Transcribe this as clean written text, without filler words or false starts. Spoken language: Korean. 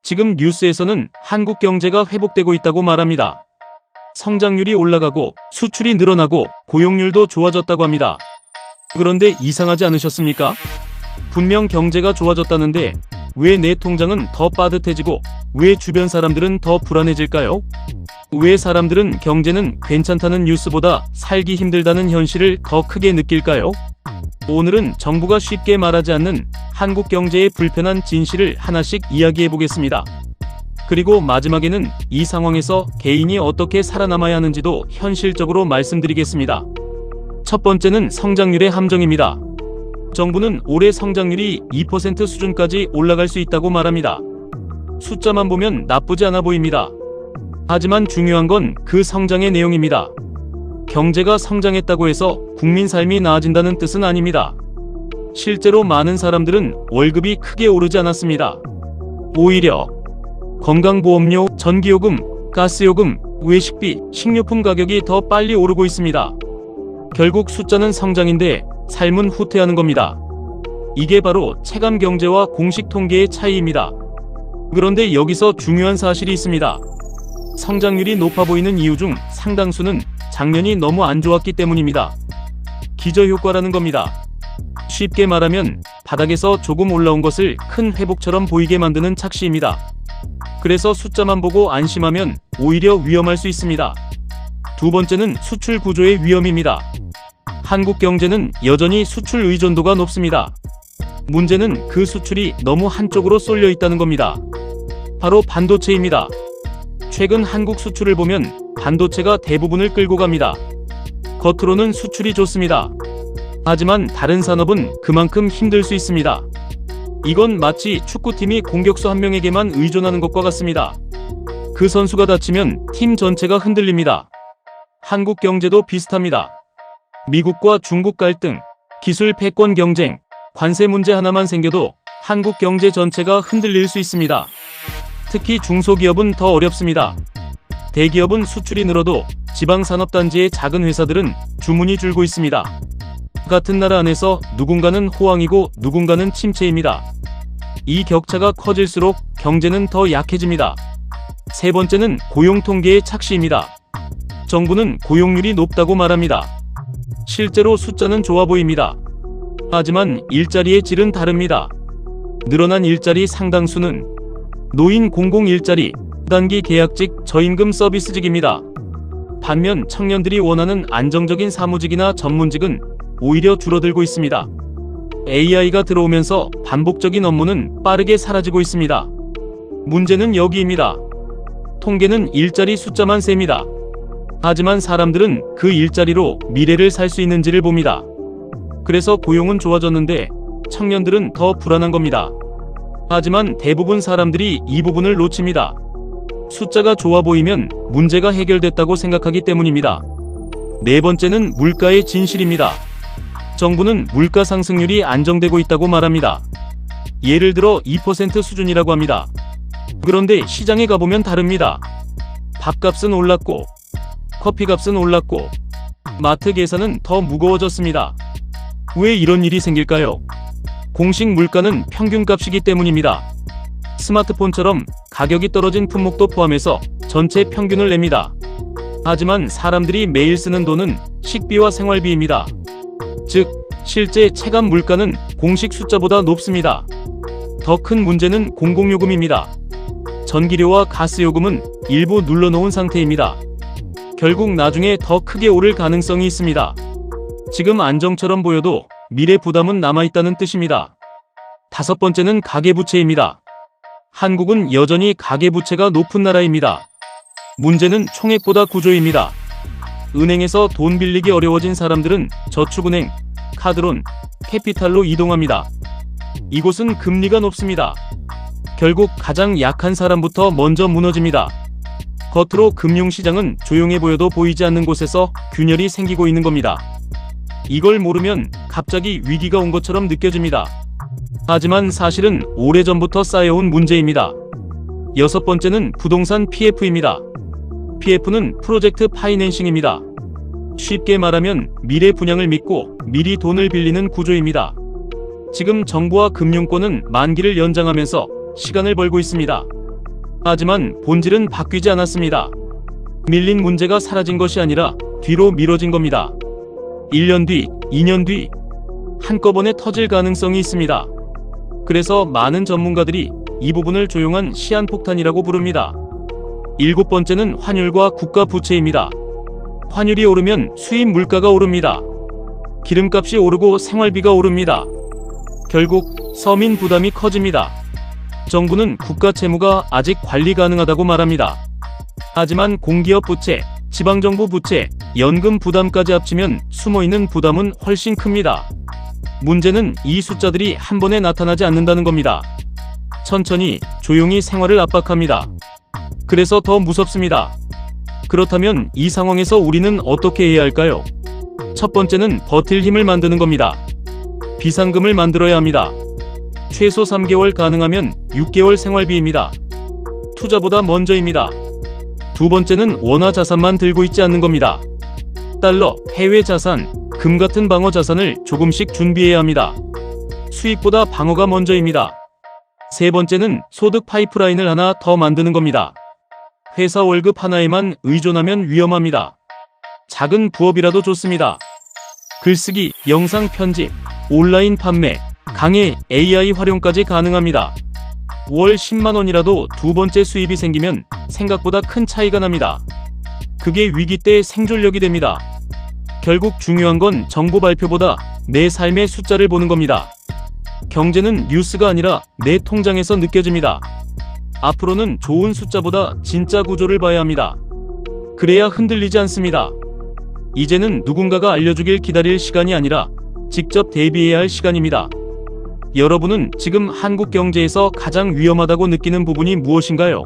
지금 뉴스에서는 한국 경제가 회복되고 있다고 말합니다. 성장률이 올라가고 수출이 늘어나고 고용률도 좋아졌다고 합니다. 그런데 이상하지 않으셨습니까? 분명 경제가 좋아졌다는데 왜 내 통장은 더 빠듯해지고 왜 주변 사람들은 더 불안해질까요? 왜 사람들은 경제는 괜찮다는 뉴스보다 살기 힘들다는 현실을 더 크게 느낄까요? 오늘은 정부가 쉽게 말하지 않는 한국 경제의 불편한 진실을 하나씩 이야기해 보겠습니다. 그리고 마지막에는 이 상황에서 개인이 어떻게 살아남아야 하는지도 현실적으로 말씀드리겠습니다. 첫 번째는 성장률의 함정입니다. 정부는 올해 성장률이 2% 수준까지 올라갈 수 있다고 말합니다. 숫자만 보면 나쁘지 않아 보입니다. 하지만 중요한 건 그 성장의 내용입니다. 경제가 성장했다고 해서 국민 삶이 나아진다는 뜻은 아닙니다. 실제로 많은 사람들은 월급이 크게 오르지 않았습니다. 오히려 건강보험료, 전기요금, 가스요금, 외식비, 식료품 가격이 더 빨리 오르고 있습니다. 결국 숫자는 성장인데 삶은 후퇴하는 겁니다. 이게 바로 체감 경제와 공식 통계의 차이입니다. 그런데 여기서 중요한 사실이 있습니다. 성장률이 높아 보이는 이유 중 상당수는 작년이 너무 안 좋았기 때문입니다. 기저효과라는 겁니다. 쉽게 말하면 바닥에서 조금 올라온 것을 큰 회복처럼 보이게 만드는 착시입니다. 그래서 숫자만 보고 안심하면 오히려 위험할 수 있습니다. 두 번째는 수출 구조의 위험입니다. 한국 경제는 여전히 수출 의존도가 높습니다. 문제는 그 수출이 너무 한쪽으로 쏠려 있다는 겁니다. 바로 반도체입니다. 최근 한국 수출을 보면 반도체가 대부분을 끌고 갑니다. 겉으로는 수출이 좋습니다. 하지만 다른 산업은 그만큼 힘들 수 있습니다. 이건 마치 축구팀이 공격수 한 명에게만 의존하는 것과 같습니다. 그 선수가 다치면 팀 전체가 흔들립니다. 한국 경제도 비슷합니다. 미국과 중국 갈등, 기술 패권 경쟁, 관세 문제 하나만 생겨도 한국 경제 전체가 흔들릴 수 있습니다. 특히 중소기업은 더 어렵습니다. 대기업은 수출이 늘어도 지방산업단지의 작은 회사들은 주문이 줄고 있습니다. 같은 나라 안에서 누군가는 호황이고 누군가는 침체입니다. 이 격차가 커질수록 경제는 더 약해집니다. 세 번째는 고용 통계의 착시입니다. 정부는 고용률이 높다고 말합니다. 실제로 숫자는 좋아 보입니다. 하지만 일자리의 질은 다릅니다. 늘어난 일자리 상당수는 노인 공공일자리, 단기 계약직, 저임금 서비스직입니다. 반면 청년들이 원하는 안정적인 사무직이나 전문직은 오히려 줄어들고 있습니다. AI가 들어오면서 반복적인 업무는 빠르게 사라지고 있습니다. 문제는 여기입니다. 통계는 일자리 숫자만 셉니다. 하지만 사람들은 그 일자리로 미래를 살 수 있는지를 봅니다. 그래서 고용은 좋아졌는데 청년들은 더 불안한 겁니다. 하지만 대부분 사람들이 이 부분을 놓칩니다. 숫자가 좋아 보이면 문제가 해결됐다고 생각하기 때문입니다. 네 번째는 물가의 진실입니다. 정부는 물가 상승률이 안정되고 있다고 말합니다. 예를 들어 2% 수준이라고 합니다. 그런데 시장에 가보면 다릅니다. 밥값은 올랐고 커피값은 올랐고 마트 계산은 더 무거워졌습니다. 왜 이런 일이 생길까요? 공식 물가는 평균값이기 때문입니다. 스마트폰처럼 가격이 떨어진 품목도 포함해서 전체 평균을 냅니다. 하지만 사람들이 매일 쓰는 돈은 식비와 생활비입니다. 즉, 실제 체감 물가는 공식 숫자보다 높습니다. 더 큰 문제는 공공요금입니다. 전기료와 가스요금은 일부 눌러놓은 상태입니다. 결국 나중에 더 크게 오를 가능성이 있습니다. 지금 안정처럼 보여도 미래 부담은 남아있다는 뜻입니다. 다섯 번째는 가계부채입니다. 한국은 여전히 가계부채가 높은 나라입니다. 문제는 총액보다 구조입니다. 은행에서 돈 빌리기 어려워진 사람들은 저축은행, 카드론, 캐피탈로 이동합니다. 이곳은 금리가 높습니다. 결국 가장 약한 사람부터 먼저 무너집니다. 겉으로 금융시장은 조용해 보여도 보이지 않는 곳에서 균열이 생기고 있는 겁니다. 이걸 모르면 갑자기 위기가 온 것처럼 느껴집니다. 하지만 사실은 오래전부터 쌓여온 문제입니다. 여섯 번째는 부동산 PF입니다. PF는 프로젝트 파이낸싱입니다. 쉽게 말하면 미래 분양을 믿고 미리 돈을 빌리는 구조입니다. 지금 정부와 금융권은 만기를 연장하면서 시간을 벌고 있습니다. 하지만 본질은 바뀌지 않았습니다. 밀린 문제가 사라진 것이 아니라 뒤로 미뤄진 겁니다. 1년 뒤, 2년 뒤 한꺼번에 터질 가능성이 있습니다. 그래서 많은 전문가들이 이 부분을 조용한 시한폭탄이라고 부릅니다. 7번째는 환율과 국가 부채입니다. 환율이 오르면 수입 물가가 오릅니다. 기름값이 오르고 생활비가 오릅니다. 결국 서민 부담이 커집니다. 정부는 국가 채무가 아직 관리 가능하다고 말합니다. 하지만 공기업 부채, 지방정부 부채, 연금 부담까지 합치면 숨어있는 부담은 훨씬 큽니다. 문제는 이 숫자들이 한 번에 나타나지 않는다는 겁니다. 천천히, 조용히 생활을 압박합니다. 그래서 더 무섭습니다. 그렇다면 이 상황에서 우리는 어떻게 해야 할까요? 첫 번째는 버틸 힘을 만드는 겁니다. 비상금을 만들어야 합니다. 최소 3개월, 가능하면 6개월 생활비입니다. 투자보다 먼저입니다. 두 번째는 원화 자산만 들고 있지 않는 겁니다. 달러, 해외 자산, 금 같은 방어 자산을 조금씩 준비해야 합니다. 수익보다 방어가 먼저입니다. 세 번째는 소득 파이프라인을 하나 더 만드는 겁니다. 회사 월급 하나에만 의존하면 위험합니다. 작은 부업이라도 좋습니다. 글쓰기, 영상 편집, 온라인 판매, 강의, AI 활용까지 가능합니다. 월 10만원이라도 두 번째 수입이 생기면 생각보다 큰 차이가 납니다. 그게 위기 때 생존력이 됩니다. 결국 중요한 건 정보 발표보다 내 삶의 숫자를 보는 겁니다. 경제는 뉴스가 아니라 내 통장에서 느껴집니다. 앞으로는 좋은 숫자보다 진짜 구조를 봐야 합니다. 그래야 흔들리지 않습니다. 이제는 누군가가 알려주길 기다릴 시간이 아니라 직접 대비해야 할 시간입니다. 여러분은 지금 한국 경제에서 가장 위험하다고 느끼는 부분이 무엇인가요?